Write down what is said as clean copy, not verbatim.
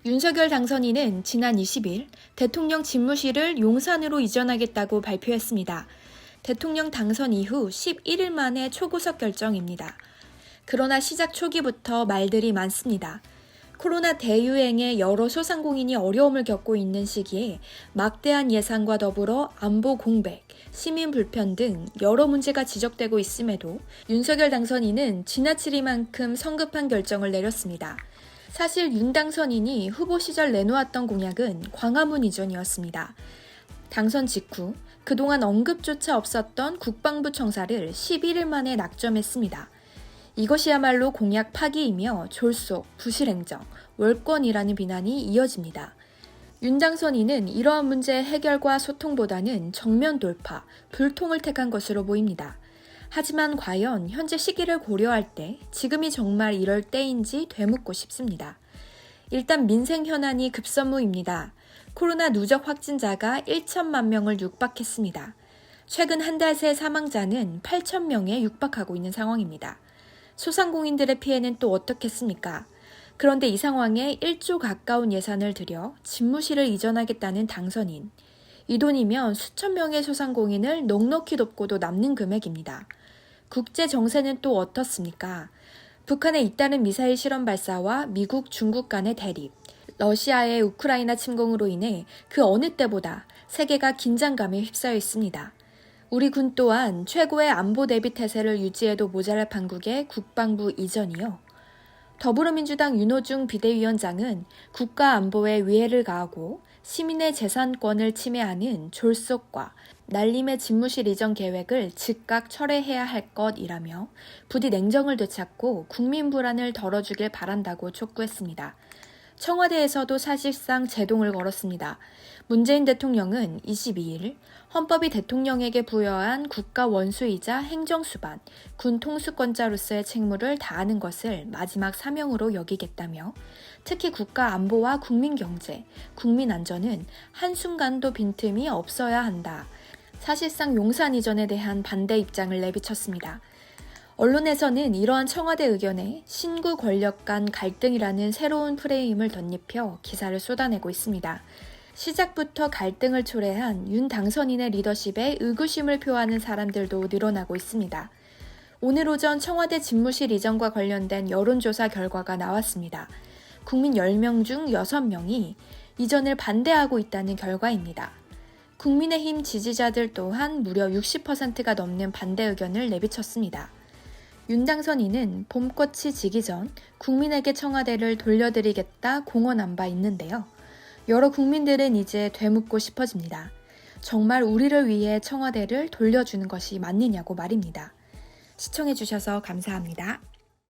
윤석열 당선인은 지난 20일 대통령 집무실을 용산으로 이전하겠다고 발표했습니다. 대통령 당선 이후 11일 만에 초구석 결정입니다. 그러나 시작 초기부터 말들이 많습니다. 코로나 대유행에 여러 소상공인이 어려움을 겪고 있는 시기에 막대한 예산과 더불어 안보 공백, 시민 불편 등 여러 문제가 지적되고 있음에도 윤석열 당선인은 지나치리만큼 성급한 결정을 내렸습니다. 사실 윤 당선인이 후보 시절 내놓았던 공약은 광화문 이전이었습니다. 당선 직후 그동안 언급조차 없었던 국방부 청사를 11일 만에 낙점했습니다. 이것이야말로 공약 파기이며 졸속, 부실행정, 월권이라는 비난이 이어집니다. 윤 당선인은 이러한 문제 해결과 소통보다는 정면 돌파, 불통을 택한 것으로 보입니다. 하지만 과연 현재 시기를 고려할 때 지금이 정말 이럴 때인지 되묻고 싶습니다. 일단 민생 현안이 급선무입니다. 코로나 누적 확진자가 1천만 명을 육박했습니다. 최근 한 달 새 사망자는 8천 명에 육박하고 있는 상황입니다. 소상공인들의 피해는 또 어떻겠습니까? 그런데 이 상황에 1조 가까운 예산을 들여 집무실을 이전하겠다는 당선인. 이 돈이면 수천 명의 소상공인을 넉넉히 돕고도 남는 금액입니다. 국제 정세는 또 어떻습니까? 북한의 잇따른 미사일 실험 발사와 미국, 중국 간의 대립, 러시아의 우크라이나 침공으로 인해 그 어느 때보다 세계가 긴장감에 휩싸여 있습니다. 우리 군 또한 최고의 안보 대비 태세를 유지해도 모자랄 판국의 국방부 이전이요. 더불어민주당 윤호중 비대위원장은 국가 안보에 위해를 가하고 시민의 재산권을 침해하는 졸속과 날림의 집무실 이전 계획을 즉각 철회해야 할 것이라며 부디 냉정을 되찾고 국민 불안을 덜어주길 바란다고 촉구했습니다. 청와대에서도 사실상 제동을 걸었습니다. 문재인 대통령은 22일 헌법이 대통령에게 부여한 국가 원수이자 행정수반, 군 통수권자로서의 책무를 다하는 것을 마지막 사명으로 여기겠다며 특히 국가 안보와 국민 경제, 국민 안전은 한순간도 빈틈이 없어야 한다. 사실상 용산 이전에 대한 반대 입장을 내비쳤습니다. 언론에서는 이러한 청와대 의견에 신구 권력 간 갈등이라는 새로운 프레임을 덧입혀 기사를 쏟아내고 있습니다. 시작부터 갈등을 초래한 윤 당선인의 리더십에 의구심을 표하는 사람들도 늘어나고 있습니다. 오늘 오전 청와대 집무실 이전과 관련된 여론조사 결과가 나왔습니다. 국민 10명 중 6명이 이전을 반대하고 있다는 결과입니다. 국민의힘 지지자들 또한 무려 60%가 넘는 반대 의견을 내비쳤습니다. 윤 당선인은 봄꽃이 지기 전 국민에게 청와대를 돌려드리겠다 공언한 바 있는데요. 여러 국민들은 이제 되묻고 싶어집니다. 정말 우리를 위해 청와대를 돌려주는 것이 맞느냐고 말입니다. 시청해주셔서 감사합니다.